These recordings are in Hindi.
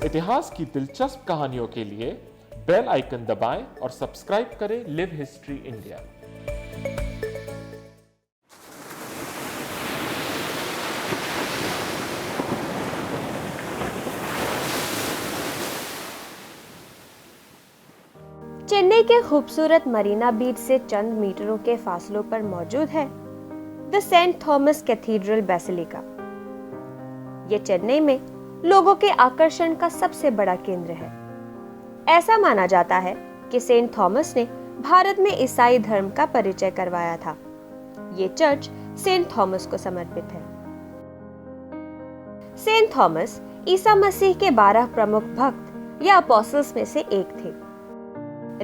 इतिहास की दिलचस्प कहानियों के लिए बेल आइकन दबाएं और सब्सक्राइब करें लिव हिस्ट्री इंडिया। चेन्नई के खूबसूरत मरीना बीच से चंद मीटरों के फासलों पर मौजूद है the Saint Thomas Cathedral Basilica. ये चेन्नई में लोगों के आकर्षण का सबसे बड़ा केंद्र है। ऐसा माना जाता है कि सेंट थॉमस ने भारत में ईसाई धर्म का परिचय करवाया था। ये चर्च सेंट थॉमस को समर्पित है। सेंट थॉमस ईसा मसीह के 12 प्रमुख भक्त या अपोस्टल्स में से एक थे।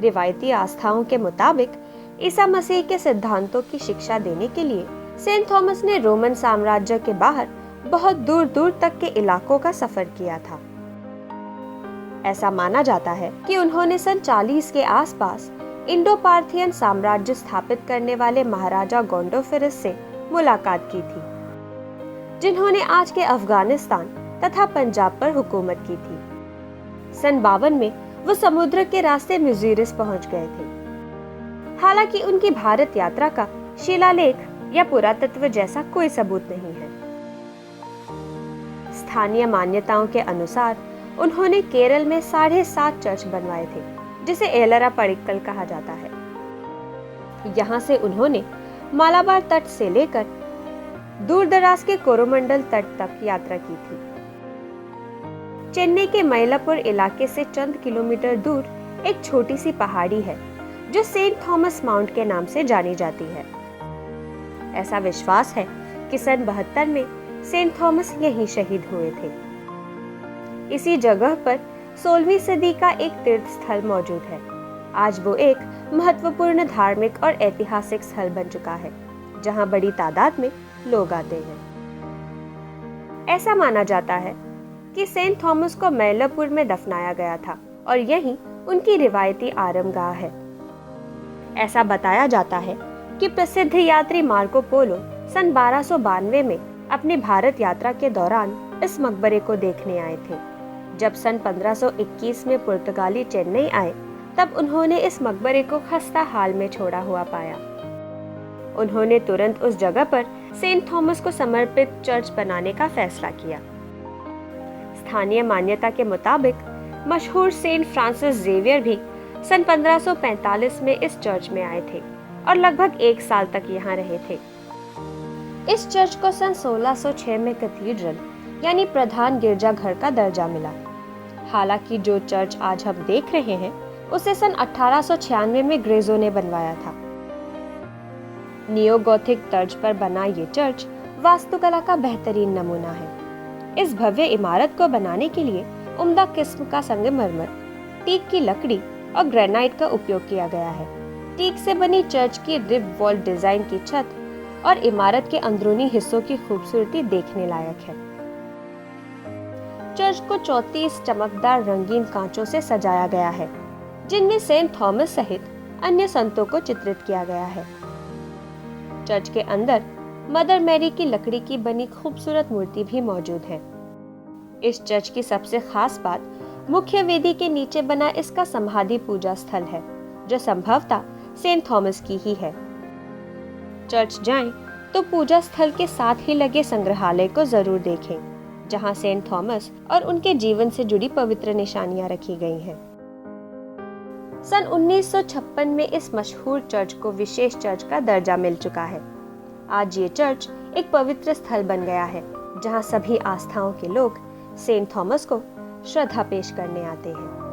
रिवायती आस्थाओं के मुताबिक ईसा मसीह के सिद्धांतों की शिक्षा देने के लिए सेंट थॉमस ने रोमन साम्राज्य के बाहर बहुत दूर दूर तक के इलाकों का सफर किया था। ऐसा माना जाता है कि उन्होंने सन 40 के आसपास इंडो पार्थियन साम्राज्य स्थापित करने वाले महाराजा गोंडोफिरस से मुलाकात की थी, जिन्होंने आज के अफगानिस्तान तथा पंजाब पर हुकूमत की थी। सन 52 में वो समुद्र के रास्ते म्यूजियरस पहुंच गए थे। हालांकि उनकी भारत यात्रा का शिलालेख या पुरातत्व जैसा कोई सबूत नहीं है। स्थानीय मान्यताओं के अनुसार उन्होंने केरल में 7.5 चर्च बनवाए थे, जिसे एलरा पडिक्कल कहा जाता है। यहाँ से उन्होंने मालाबार तट से लेकर दूर दराज के कोरोमंडल तट तक यात्रा की थी। चेन्नई के मयलापुर इलाके से चंद किलोमीटर दूर एक छोटी सी पहाड़ी है जो सेंट थॉमस माउंट के नाम से जानी जाती है। ऐसा विश्वास है कि सन 72 में सेंट थॉमस यहीं शहीद हुए थे। इसी जगह पर 16वीं सदी का एक तीर्थ स्थल मौजूद है। आज वो एक महत्वपूर्ण धार्मिक और ऐतिहासिक स्थल बन चुका है, जहां बड़ी तादाद में लोग आते हैं। ऐसा माना जाता है कि सेंट थॉमस को मैलापुर में दफनाया गया था और यहीं उनकी रिवायती आरामगाह है। ऐसा बताया जाता है कि प्रसिद्ध यात्री मार्को पोलो सन 1292 में अपनी भारत यात्रा के दौरान इस मकबरे को देखने आए थे। जब सन 1521 में पुर्तगाली चेन्नई आए, तब उन्होंने इस मकबरे को खस्ता हाल में छोड़ा हुआ पाया। उन्होंने तुरंत उस जगह पर सेंट थॉमस को समर्पित चर्च बनाने का फैसला किया। स्थानीय मान्यता के मुताबिक मशहूर सेंट फ्रांसिस जेवियर भी सन 1545 में इस चर्च में आए थे और लगभग 1 साल तक यहाँ रहे थे। इस चर्च को सन 1606 में कैथीड्रल यानी प्रधान गिरजाघर का दर्जा मिला। हालांकि जो चर्च आज हम देख रहे हैं, उसे सन 1896 में ग्रेजो ने बनवाया था। नियो गॉथिक तर्ज पर बना ये चर्च वास्तुकला का बेहतरीन नमूना है। इस भव्य इमारत को बनाने के लिए उम्दा किस्म का संगमरमर, टीक की लकड़ी और ग्रेनाइट का उपयोग किया गया है। टीक से बनी चर्च की रिब वॉल डिजाइन की छत और इमारत के अंदरूनी हिस्सों की खूबसूरती देखने लायक है। चर्च को 34 चमकदार रंगीन कांचों से सजाया गया है, जिनमें सेंट थॉमस सहित अन्य संतों को चित्रित किया गया है। चर्च के अंदर मदर मैरी की लकड़ी की बनी खूबसूरत मूर्ति भी मौजूद है। इस चर्च की सबसे खास बात मुख्य वेदी के नीचे बना इसका समाधि पूजा स्थल है, जो संभवतः सेंट थॉमस की ही है। चर्च जाएं तो पूजा स्थल के साथ ही लगे संग्रहालय को जरूर देखें, जहां सेंट थॉमस और उनके जीवन से जुड़ी पवित्र निशानियां रखी गई हैं। सन 1956 में इस मशहूर चर्च को विशेष चर्च का दर्जा मिल चुका है। आज ये चर्च एक पवित्र स्थल बन गया है, जहां सभी आस्थाओं के लोग सेंट थॉमस को श्रद्धा पेश करने आते हैं।